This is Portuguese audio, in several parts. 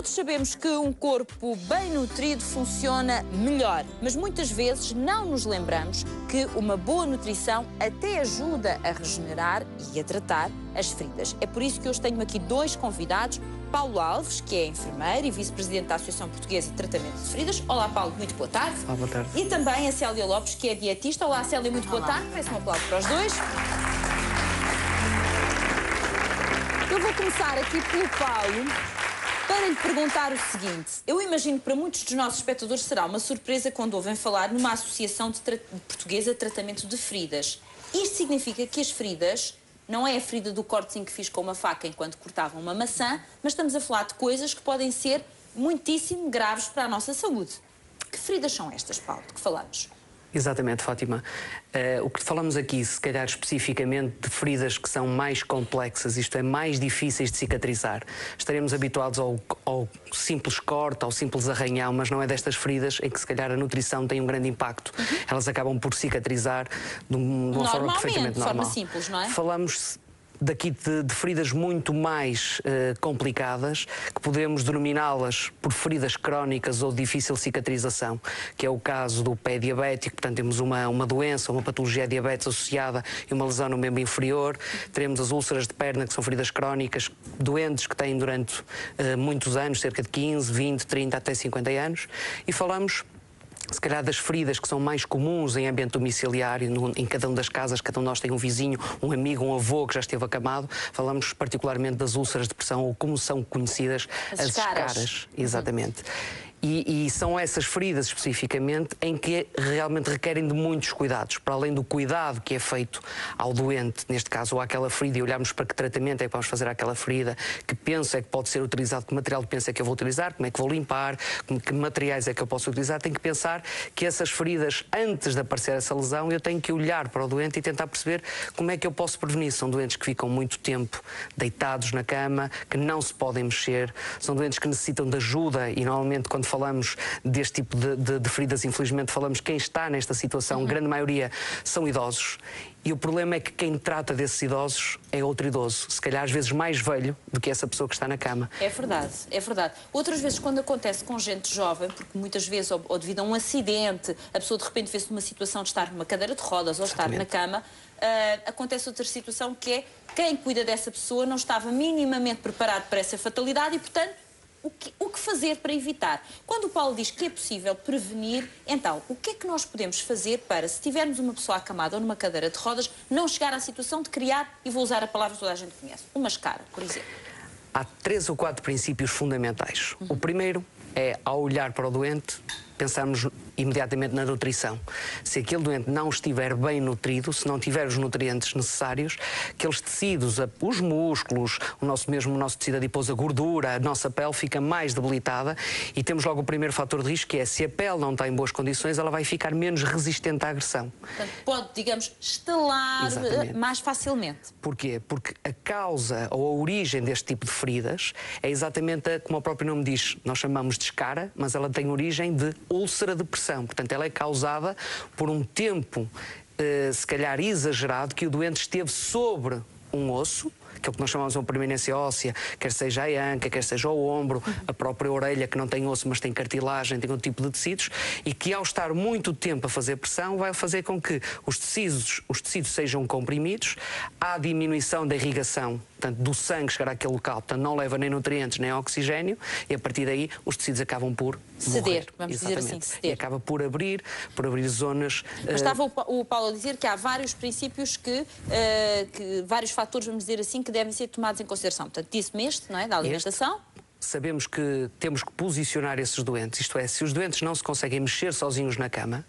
Todos sabemos que um corpo bem nutrido funciona melhor, mas muitas vezes não nos lembramos que uma boa nutrição até ajuda a regenerar e a tratar as feridas. É por isso que hoje tenho aqui dois convidados. Paulo Alves, que é enfermeiro e vice-presidente da Associação Portuguesa de Tratamento de Feridas. Olá, Paulo, muito boa tarde. Olá, boa tarde. E também a Célia Lopes, que é dietista. Olá, Célia, muito boa tarde. Peço um aplauso para os dois. Eu vou começar aqui pelo Paulo para lhe perguntar o seguinte. Eu imagino que para muitos dos nossos espectadores será uma surpresa quando ouvem falar numa Associação Portuguesa de Tratamento de Feridas. Isto significa que as feridas não é a ferida do cortezinho que fiz com uma faca enquanto cortava uma maçã, mas estamos a falar de coisas que podem ser muitíssimo graves para a nossa saúde. Que feridas são estas, Paulo, de que falamos? Exatamente, Fátima. O que falamos aqui, se calhar especificamente de feridas que são mais complexas, isto é, mais difíceis de cicatrizar. Estaremos habituados ao simples corte, ao simples arranhão, mas não é destas feridas em que se calhar a nutrição tem um grande impacto. Elas acabam por cicatrizar de uma forma perfeitamente normal. De forma simples, não é? Falamos daqui de feridas muito mais complicadas, que podemos denominá-las por feridas crónicas ou de difícil cicatrização, que é o caso do pé diabético. Portanto, temos uma doença, uma patologia de diabetes associada e uma lesão no membro inferior. Teremos as úlceras de perna, que são feridas crónicas, doentes que têm durante muitos anos, cerca de 15, 20, 30 até 50 anos. E falamos se calhar das feridas que são mais comuns em ambiente domiciliário, em cada uma das casas, cada um de nós tem um vizinho, um amigo, um avô que já esteve acamado. Falamos particularmente das úlceras de pressão, ou como são conhecidas, as escaras. Exatamente. E são essas feridas especificamente em que realmente requerem de muitos cuidados, para além do cuidado que é feito ao doente, neste caso, ou àquela ferida, e olharmos para que tratamento é que vamos fazer àquela ferida, que penso é que pode ser utilizado, que material de penso é que eu vou utilizar, como é que vou limpar, que materiais é que eu posso utilizar. Tenho que pensar que essas feridas, antes de aparecer essa lesão, eu tenho que olhar para o doente e tentar perceber como é que eu posso prevenir. São doentes que ficam muito tempo deitados na cama, que não se podem mexer, são doentes que necessitam de ajuda e normalmente quando falamos deste tipo de feridas, infelizmente falamos quem está nesta situação, a grande maioria são idosos. E o problema é que quem trata desses idosos é outro idoso, se calhar às vezes mais velho do que essa pessoa que está na cama. É verdade, é verdade. Outras vezes quando acontece com gente jovem, porque muitas vezes, ou devido a um acidente, a pessoa de repente vê-se numa situação de estar numa cadeira de rodas ou estar na cama, acontece outra situação que é quem cuida dessa pessoa não estava minimamente preparado para essa fatalidade e, portanto, o que fazer para evitar? Quando o Paulo diz que é possível prevenir, então, o que é que nós podemos fazer para, se tivermos uma pessoa acamada ou numa cadeira de rodas, não chegar à situação de criar, e vou usar a palavra que toda a gente conhece, uma escara, por exemplo? Há 3 ou 4 princípios fundamentais. O primeiro é, ao olhar para o doente, pensarmos imediatamente na nutrição. Se aquele doente não estiver bem nutrido, se não tiver os nutrientes necessários, aqueles tecidos, os músculos, o nosso tecido adiposo, a gordura, a nossa pele fica mais debilitada e temos logo o primeiro fator de risco, que é se a pele não está em boas condições, ela vai ficar menos resistente à agressão. Portanto, pode, digamos, estalar mais facilmente. Porquê? Porque a causa ou a origem deste tipo de feridas é exatamente, como o próprio nome diz, nós chamamos de escara, mas ela tem origem de úlcera de pressão. Portanto, ela é causada por um tempo, se calhar exagerado, que o doente esteve sobre um osso, que é o que nós chamamos de uma permanência óssea, quer seja a anca, quer seja o ombro, a própria orelha, que não tem osso, mas tem cartilagem, tem outro tipo de tecidos, e que ao estar muito tempo a fazer pressão, vai fazer com que os tecidos sejam comprimidos, há diminuição da irrigação, portanto, do sangue chegar àquele local, portanto, não leva nem nutrientes nem oxigênio, e a partir daí os tecidos acabam por ceder, morrer. vamos dizer assim, ceder. E acaba por abrir zonas... Mas estava o Paulo a dizer que há vários princípios vários fatores, vamos dizer assim, que devem ser tomados em consideração. Portanto, disse-me este, não é, da alimentação. Sabemos que temos que posicionar esses doentes, isto é, se os doentes não se conseguem mexer sozinhos na cama,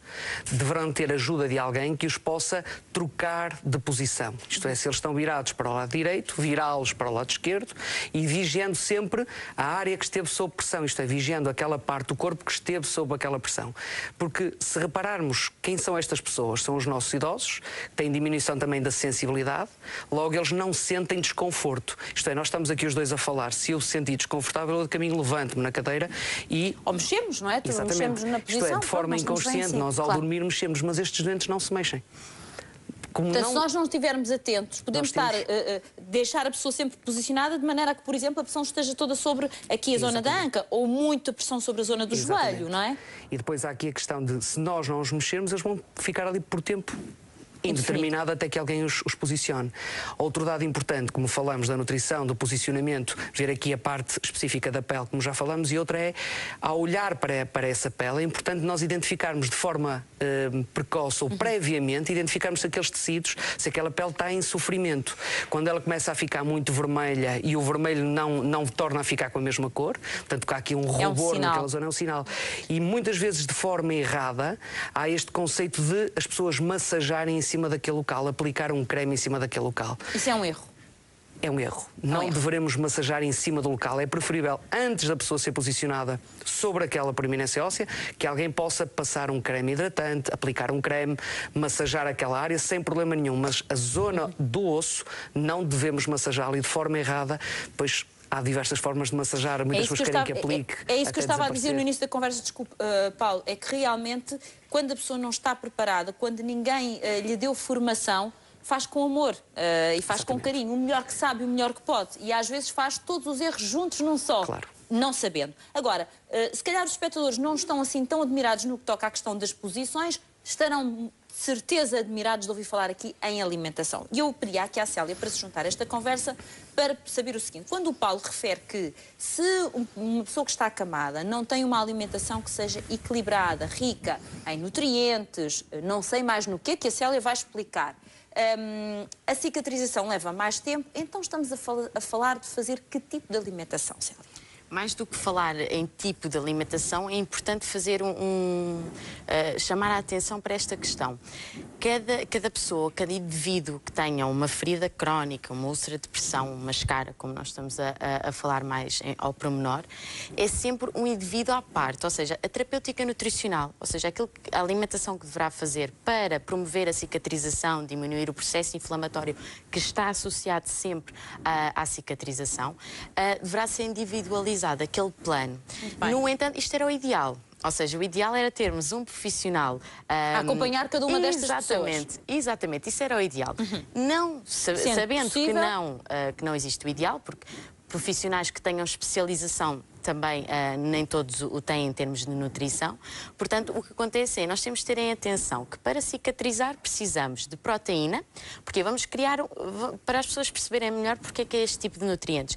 deverão ter ajuda de alguém que os possa trocar de posição. Isto é, se eles estão virados para o lado direito, virá-los para o lado esquerdo e vigiando sempre a área que esteve sob pressão, isto é, vigiando aquela parte do corpo que esteve sob aquela pressão. Porque se repararmos quem são estas pessoas, são os nossos idosos, que têm diminuição também da sensibilidade, logo eles não sentem desconforto. Isto é, nós estamos aqui os dois a falar, se eu sentir desconfortável, eu de caminho levanto-me na cadeira e... Ou mexemos, não é? Exatamente. Mexemos na posição. Isto é, de forma inconsciente, nós ao claro, dormir mexemos, mas estes doentes não se mexem. Portanto, se nós não estivermos atentos, podemos deixar a pessoa sempre posicionada de maneira a que, por exemplo, a pressão esteja toda sobre aqui a zona da anca ou muita pressão sobre a zona do joelho, não é? E depois há aqui a questão de, se nós não os mexermos, eles vão ficar ali por tempo indeterminado até que alguém os posicione. Outro dado importante, como falamos da nutrição, do posicionamento, ver aqui a parte específica da pele, como já falamos, e outra é, ao olhar para essa pele, é importante nós identificarmos de forma precoce ou previamente, identificarmos se aqueles tecidos, se aquela pele está em sofrimento. Quando ela começa a ficar muito vermelha e o vermelho não torna a ficar com a mesma cor, portanto, há aqui um rubor naquela zona, é um sinal. E muitas vezes, de forma errada, há este conceito de as pessoas massajarem em cima daquele local, aplicar um creme em cima daquele local. Isso é um erro. É um erro. Não devemos massajar em cima do local. É preferível, antes da pessoa ser posicionada sobre aquela proeminência óssea, que alguém possa passar um creme hidratante, aplicar um creme, massajar aquela área sem problema nenhum. Mas a zona do osso não devemos massajá-la, e de forma errada, pois há diversas formas de massajar, muitas pessoas querem que aplique. É isso que eu estava a dizer no início da conversa, desculpe, Paulo, é que realmente, quando a pessoa não está preparada, quando ninguém lhe deu formação, faz com amor e faz com carinho, o melhor que sabe, o melhor que pode. E às vezes faz todos os erros juntos num só. Claro. Não sabendo. Agora, se calhar os espectadores não estão assim tão admirados no que toca à questão das posições, estarão de certeza admirados de ouvir falar aqui em alimentação. E eu pedi aqui à Célia para se juntar a esta conversa para saber o seguinte: quando o Paulo refere que se uma pessoa que está acamada não tem uma alimentação que seja equilibrada, rica em nutrientes, não sei mais no que a Célia vai explicar, a cicatrização leva mais tempo, então estamos a falar de fazer que tipo de alimentação, Célia? Mais do que falar em tipo de alimentação, é importante fazer chamar a atenção para esta questão. Cada pessoa, cada indivíduo que tenha uma ferida crónica, uma úlcera de pressão, uma escara, como nós estamos a falar mais ao pormenor, é sempre um indivíduo à parte, ou seja, a terapêutica nutricional, ou seja, a alimentação que deverá fazer para promover a cicatrização, diminuir o processo inflamatório que está associado sempre à cicatrização, deverá ser individualizado aquele plano. No entanto, isto era o ideal. Ou seja, o ideal era termos um profissional a acompanhar cada uma destas pessoas. Exatamente, isso era o ideal. Não sabendo que não existe o ideal, porque profissionais que tenham especialização também nem todos o têm em termos de nutrição. Portanto, o que acontece é, nós temos de ter em atenção que para cicatrizar precisamos de proteína, porque vamos criar, para as pessoas perceberem melhor porque é este tipo de nutrientes.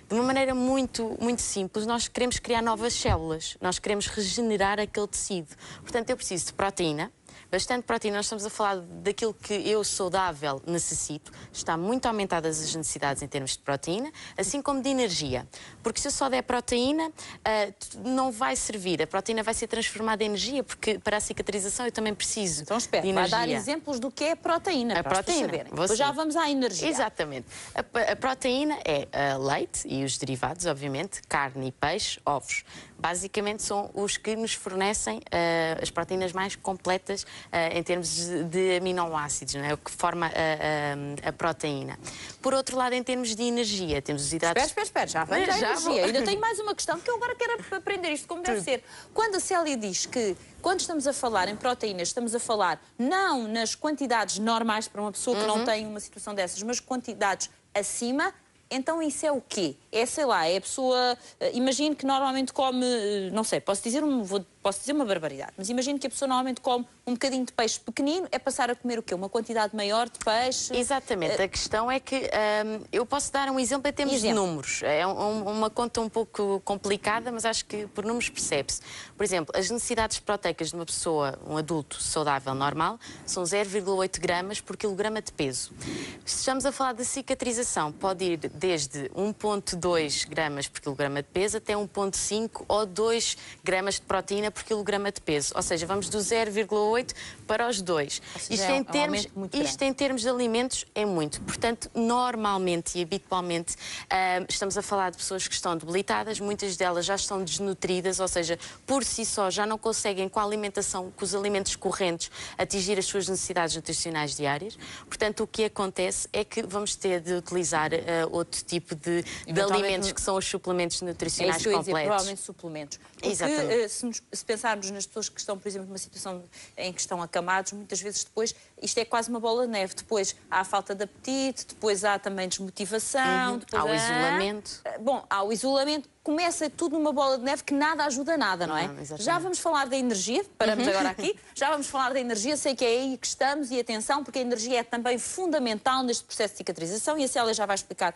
De uma maneira muito simples, nós queremos criar novas células, nós queremos regenerar aquele tecido. Portanto, eu preciso de proteína, bastante proteína. Nós estamos a falar daquilo que eu, saudável, necessito. Está muito aumentadas as necessidades em termos de proteína, assim como de energia. Porque se eu só der proteína, não vai servir. A proteína vai ser transformada em energia, porque para a cicatrização eu também preciso de energia. Vai dar exemplos do que é proteína, para as pessoas saberem. Depois já vamos à energia. Exatamente. A proteína é leite e os derivados, obviamente, carne e peixe, ovos. Basicamente são os que nos fornecem as proteínas mais completas em termos de aminoácidos, não é? O que forma a proteína. Por outro lado, em termos de energia, temos os hidratos... Espera, já vamos à energia. Ainda tenho mais uma questão, que eu agora quero aprender isto como deve ser. Quando a Célia diz que, quando estamos a falar em proteínas, estamos a falar não nas quantidades normais para uma pessoa que não tem uma situação dessas, mas quantidades acima... Então isso é o quê? É, sei lá, é a pessoa... Imagino que normalmente come... Não sei, posso dizer uma barbaridade, mas imagino que a pessoa normalmente come um bocadinho de peixe pequenino, é passar a comer o quê? Uma quantidade maior de peixe? Exatamente. A questão é que eu posso dar um exemplo em termos de números. É uma conta um pouco complicada, mas acho que por números percebe-se. Por exemplo, as necessidades proteicas de uma pessoa, um adulto saudável normal, são 0,8 gramas por quilograma de peso. Se estamos a falar de cicatrização, pode ir desde 1,2 gramas por quilograma de peso até 1,5 ou 2 gramas de proteína por quilograma de peso. Ou seja, vamos do 0,8 para os 2. Isto em termos de alimentos é muito. Portanto, normalmente e habitualmente estamos a falar de pessoas que estão debilitadas, muitas delas já estão desnutridas, ou seja, por si só já não conseguem com a alimentação, com os alimentos correntes, atingir as suas necessidades nutricionais diárias. Portanto, o que acontece é que vamos ter de utilizar outro tipo de alimentos que são os suplementos nutricionais completos. Provavelmente suplementos. Porque se pensarmos nas pessoas que estão, por exemplo, numa situação em que estão acamados, muitas vezes depois, isto é quase uma bola de neve. Depois há falta de apetite, depois há também desmotivação. Depois há o isolamento. Bom, há o isolamento. Começa tudo numa bola de neve que nada ajuda a nada, não é? Já vamos falar da energia, paramos agora aqui, já vamos falar da energia, sei que é aí que estamos e atenção, porque a energia é também fundamental neste processo de cicatrização e a Célia já vai explicar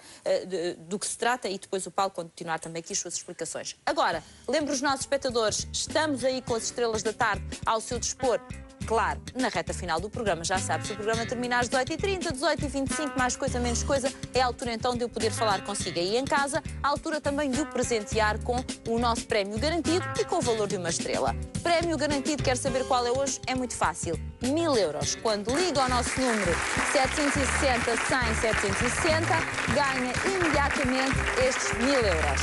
do que se trata e depois o Paulo continuar também aqui as suas explicações. Agora, lembro os nossos espectadores, estamos aí com as estrelas da tarde ao seu dispor. Claro, na reta final do programa, já sabe, se o programa terminar às 18h30, 18h25, mais coisa, menos coisa, é a altura então de eu poder falar consigo aí em casa, a altura também de o presentear com o nosso prémio garantido e com o valor de uma estrela. Prémio garantido, quer saber qual é hoje? É muito fácil, 1000 euros. Quando liga ao nosso número 760 100 760, ganha imediatamente estes 1000 euros.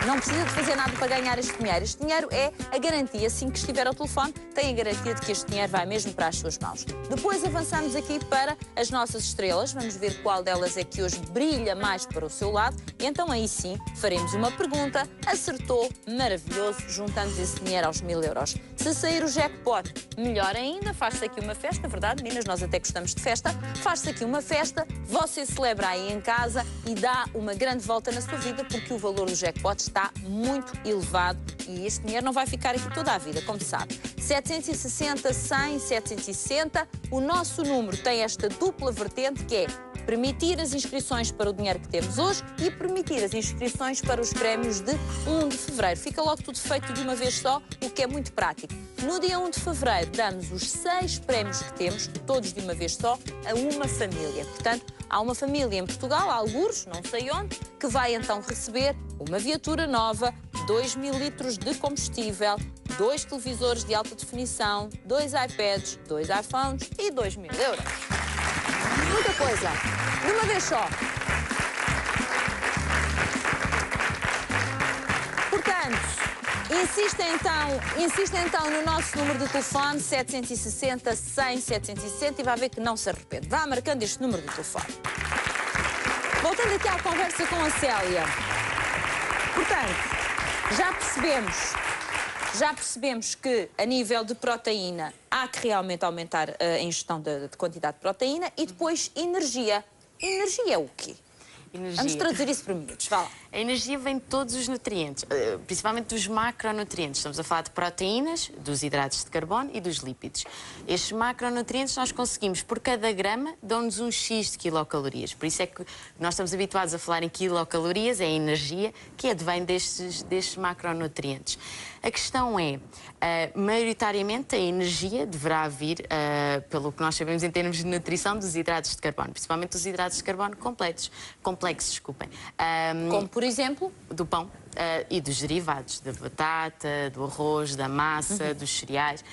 Não precisa de fazer nada para ganhar este dinheiro. Este dinheiro é a garantia. Assim que estiver ao telefone, tem a garantia de que este dinheiro vai mesmo para as suas mãos. Depois avançamos aqui para as nossas estrelas. Vamos ver qual delas é que hoje brilha mais para o seu lado. E então aí sim faremos uma pergunta. Acertou, maravilhoso, juntamos esse dinheiro aos 1000 euros. Se sair o jackpot, melhor ainda. Faz-se aqui uma festa, verdade, meninas? Nós até gostamos de festa. Faz-se aqui uma festa, você celebra aí em casa e dá uma grande volta na sua vida, porque o valor do jackpot está muito elevado e este dinheiro não vai ficar aqui toda a vida, como sabe. 760, 100, 760. O nosso número tem esta dupla vertente que é permitir as inscrições para o dinheiro que temos hoje e permitir as inscrições para os prémios de 1 de fevereiro. Fica logo tudo feito de uma vez só, o que é muito prático. No dia 1 de fevereiro damos os 6 prémios que temos, todos de uma vez só, a uma família. Portanto, há uma família em Portugal, algures, não sei onde, que vai então receber uma viatura nova, 2000 litros de combustível, 2 televisores de alta definição, 2 iPads, 2 iPhones e 2000 euros. Muita coisa, de uma vez só. Portanto, insistem então no nosso número de telefone 760 100 760 e vai ver que não se arrepende. Vá marcando este número de telefone. Voltando aqui à conversa com a Célia. Portanto, já percebemos que a nível de proteína há que realmente aumentar a ingestão de quantidade de proteína e depois energia. Energia é o quê? Energia. Vamos traduzir isso para miúdos, vá lá. A energia vem de todos os nutrientes, principalmente dos macronutrientes. Estamos a falar de proteínas, dos hidratos de carbono e dos lípidos. Estes macronutrientes nós conseguimos, por cada grama, dão-nos um X de quilocalorias. Por isso é que nós estamos habituados a falar em quilocalorias, é a energia que advém destes macronutrientes. A questão é, maioritariamente, a energia deverá vir, pelo que nós sabemos em termos de nutrição, dos hidratos de carbono, principalmente os hidratos de carbono complexos, desculpem. Como, por exemplo? Do pão e dos derivados, da batata, do arroz, da massa, dos cereais.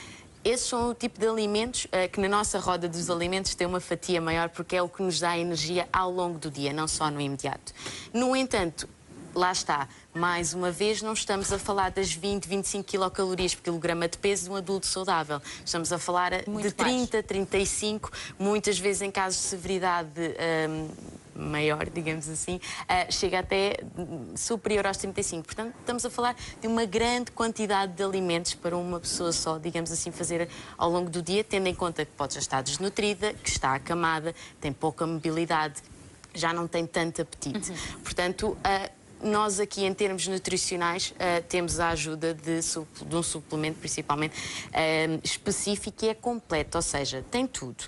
Esses são o tipo de alimentos que na nossa roda dos alimentos tem uma fatia maior, porque é o que nos dá energia ao longo do dia, não só no imediato. No entanto, lá está, mais uma vez, não estamos a falar das 20, 25 quilocalorias por quilograma de peso de um adulto saudável. Estamos a falar de 30, 35, muitas vezes em casos de severidade maior, digamos assim, chega até superior aos 35. Portanto, estamos a falar de uma grande quantidade de alimentos para uma pessoa só, digamos assim, fazer ao longo do dia, tendo em conta que pode já estar desnutrida, que está acamada, tem pouca mobilidade, já não tem tanto apetite. Portanto, nós aqui, em termos nutricionais, temos a ajuda de um suplemento, principalmente, específico e é completo, ou seja, tem tudo.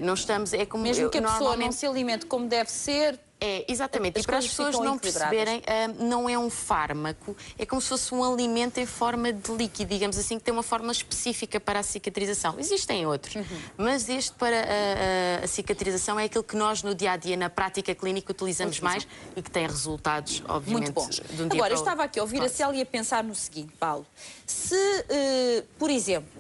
Não estamos... É como mesmo que a pessoa não se alimente como deve ser... É, exatamente. E para as pessoas não perceberem, não é um fármaco, é como se fosse um alimento em forma de líquido, digamos assim, que tem uma forma específica para a cicatrização. Existem outros, mas este para a cicatrização é aquilo que nós no dia-a-dia, na prática clínica, utilizamos mais e que tem resultados, obviamente, muito bons. De um dia Agora, para eu estava aqui a ouvir a Célia e a pensar no seguinte, Paulo. Se, por exemplo,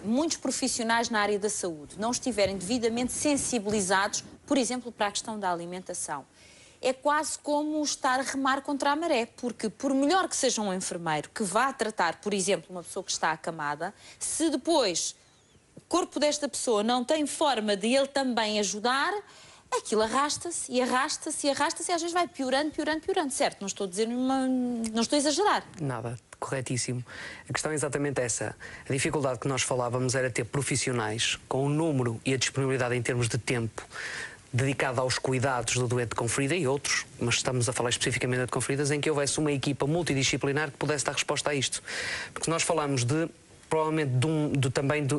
muitos profissionais na área da saúde não estiverem devidamente sensibilizados, por exemplo, para a questão da alimentação, é quase como estar a remar contra a maré, porque por melhor que seja um enfermeiro que vá tratar, por exemplo, uma pessoa que está acamada, se depois o corpo desta pessoa não tem forma de ele também ajudar, aquilo arrasta-se e arrasta-se e arrasta-se e às vezes vai piorando, piorando, piorando, certo? Não estou a dizer não estou a exagerar. Nada, corretíssimo. A questão é exatamente essa. A dificuldade que nós falávamos era ter profissionais com o número e a disponibilidade em termos de tempo dedicado aos cuidados do doente com ferida e outros, mas estamos a falar especificamente de com feridas, em que houvesse uma equipa multidisciplinar que pudesse dar resposta a isto. Porque nós falamos provavelmente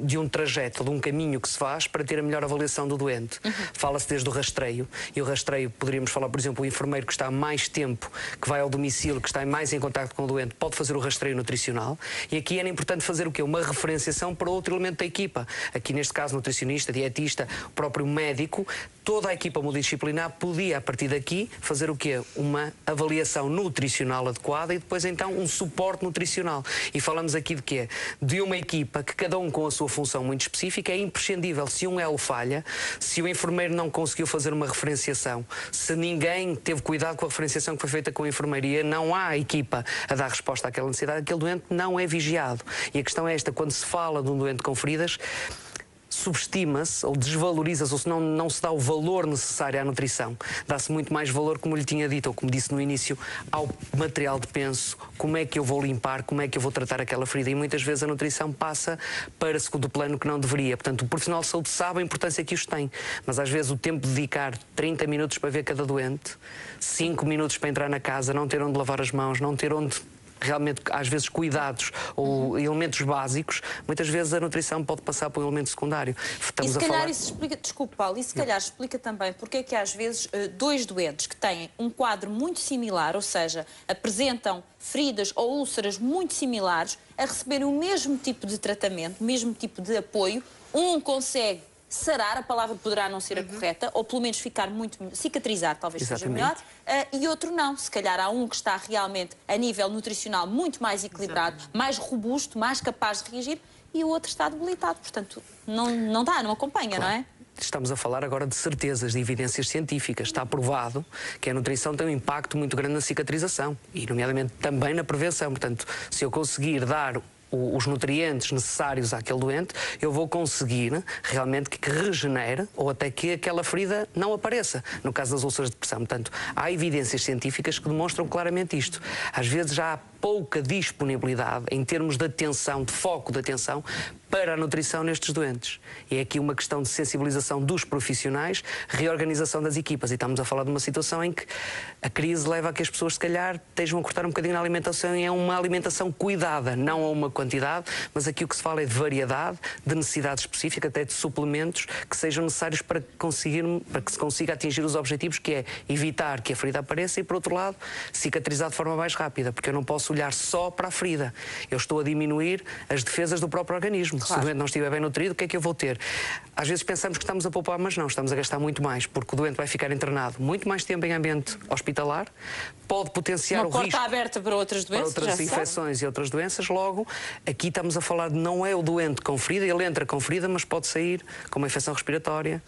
de um trajeto, de um caminho que se faz para ter a melhor avaliação do doente. Fala-se desde o rastreio, e o rastreio, poderíamos falar, por exemplo, o enfermeiro que está mais tempo, que vai ao domicílio, que está mais em contacto com o doente, pode fazer o rastreio nutricional, e aqui era importante fazer o quê? Uma referenciação para outro elemento da equipa. Aqui, neste caso, nutricionista, dietista, o próprio médico, toda a equipa multidisciplinar podia, a partir daqui, fazer o quê? Uma avaliação nutricional adequada e depois, então, um suporte nutricional. E falamos aqui de quê? De uma equipa que cada um com a sua função muito específica é imprescindível. Se um elo falha, se o enfermeiro não conseguiu fazer uma referenciação, se ninguém teve cuidado com a referenciação que foi feita com a enfermaria, não há equipa a dar resposta àquela necessidade, aquele doente não é vigiado. E a questão é esta, quando se fala de um doente com feridas, subestima-se ou desvaloriza-se, ou se não se dá o valor necessário à nutrição. Dá-se muito mais valor, como lhe tinha dito, ou como disse no início, ao material de penso, como é que eu vou limpar, como é que eu vou tratar aquela ferida. E muitas vezes a nutrição passa para segundo plano que não deveria. Portanto, o profissional de saúde sabe a importância que isto tem, mas às vezes o tempo de dedicar 30 minutos para ver cada doente, 5 minutos para entrar na casa, não ter onde lavar as mãos, não ter onde realmente, às vezes, cuidados ou elementos básicos, muitas vezes a nutrição pode passar por um elemento secundário. E se calhar isso explica, desculpe Paulo, e se calhar explica também porque é que às vezes dois doentes que têm um quadro muito similar, ou seja, apresentam feridas ou úlceras muito similares, a receberem o mesmo tipo de tratamento, o mesmo tipo de apoio, um consegue sarar, a palavra poderá não ser a correta, ou pelo menos ficar muito... cicatrizar, talvez seja melhor, e outro não. Se calhar há um que está realmente, a nível nutricional, muito mais equilibrado, mais robusto, mais capaz de reagir, e o outro está debilitado. Portanto, não dá, não acompanha, não é? Estamos a falar agora de certezas, de evidências científicas. Está provado que a nutrição tem um impacto muito grande na cicatrização e, nomeadamente, também na prevenção. Portanto, se eu conseguir dar os nutrientes necessários àquele doente, eu vou conseguir realmente que regenere ou até que aquela ferida não apareça, no caso das úlceras de pressão. Portanto, há evidências científicas que demonstram claramente isto. Às vezes já há pouca disponibilidade em termos de atenção, de foco de atenção para a nutrição nestes doentes. E é aqui uma questão de sensibilização dos profissionais, reorganização das equipas. E estamos a falar de uma situação em que a crise leva a que as pessoas, se calhar, estejam a cortar um bocadinho na alimentação, e é uma alimentação cuidada, não a uma quantidade, mas aqui o que se fala é de variedade, de necessidade específica, até de suplementos que sejam necessários para que se consiga atingir os objetivos, que é evitar que a ferida apareça e, por outro lado, cicatrizar de forma mais rápida, porque eu não posso olhar só para a ferida. Eu estou a diminuir as defesas do próprio organismo. Claro. Se o doente não estiver bem nutrido, o que é que eu vou ter? Às vezes pensamos que estamos a poupar, mas não, estamos a gastar muito mais, porque o doente vai ficar internado muito mais tempo em ambiente hospitalar, pode potenciar o risco... Uma porta aberta para outras doenças, para outras infecções e outras doenças. Logo, aqui estamos a falar de não é o doente com ferida, ele entra com ferida, mas pode sair com uma infecção respiratória,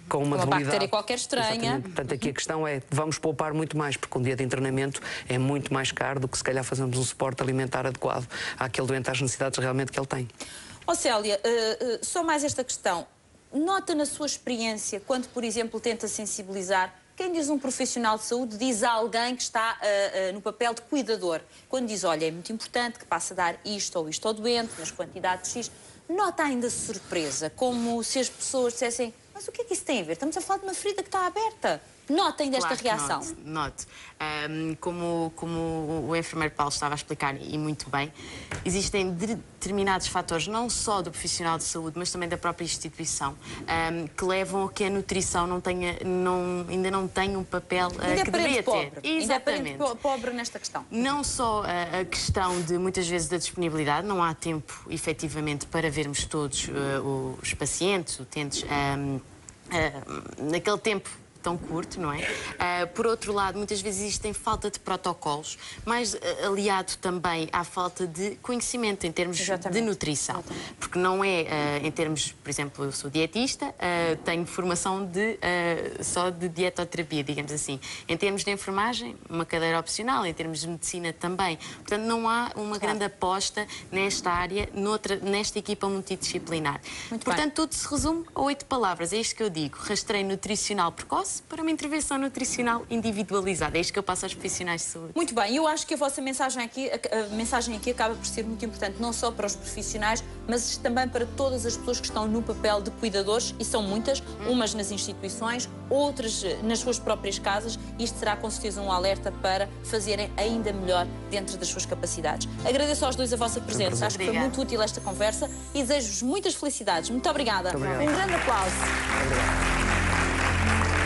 com uma debilidade. Bactéria qualquer estranha. Exatamente. Portanto, aqui a questão é, vamos poupar muito mais, porque um dia de internamento é muito mais caro do que se calhar fazermos um suporte alimentar adequado àquele doente, às necessidades realmente que ele tem. Célia, só mais esta questão. Nota na sua experiência, quando, por exemplo, tenta sensibilizar, quem diz um profissional de saúde diz a alguém que está no papel de cuidador. Quando diz, olha, é muito importante que passe a dar isto ou isto ao doente, nas quantidades X, nota ainda surpresa, como se as pessoas dissessem, mas o que é que isso tem a ver? Estamos a falar de uma ferida que está aberta. Notem desta reação. Note. Como o enfermeiro Paulo estava a explicar, e muito bem, existem determinados fatores, não só do profissional de saúde, mas também da própria instituição, que levam a que a nutrição ainda não tenha um papel que deveria ter. Exatamente. Ainda é pobre nesta questão. Não só a questão de, muitas vezes, da disponibilidade, não há tempo, efetivamente, para vermos todos os pacientes, utentes, naquele tempo tão curto, não é? Por outro lado, muitas vezes existem falta de protocolos, mas aliado também à falta de conhecimento em termos de nutrição. Porque não é, em termos, por exemplo, eu sou dietista, tenho formação só de dietoterapia, digamos assim. Em termos de enfermagem, uma cadeira opcional, em termos de medicina também. Portanto, não há uma grande aposta nesta área, nesta equipa multidisciplinar. Portanto, tudo se resume a 8 palavras. É isto que eu digo. Rastreio nutricional precoce, precoce para uma intervenção nutricional individualizada. É isto que eu passo aos profissionais de saúde. Muito bem, eu acho que a vossa mensagem aqui, acaba por ser muito importante, não só para os profissionais, mas também para todas as pessoas que estão no papel de cuidadores, e são muitas, umas nas instituições, outras nas suas próprias casas. Isto será com certeza um alerta para fazerem ainda melhor dentro das suas capacidades. Agradeço aos dois a vossa presença, acho que foi muito útil esta conversa e desejo-vos muitas felicidades. Muito obrigada. Muito obrigado. Um grande aplauso. Obrigado.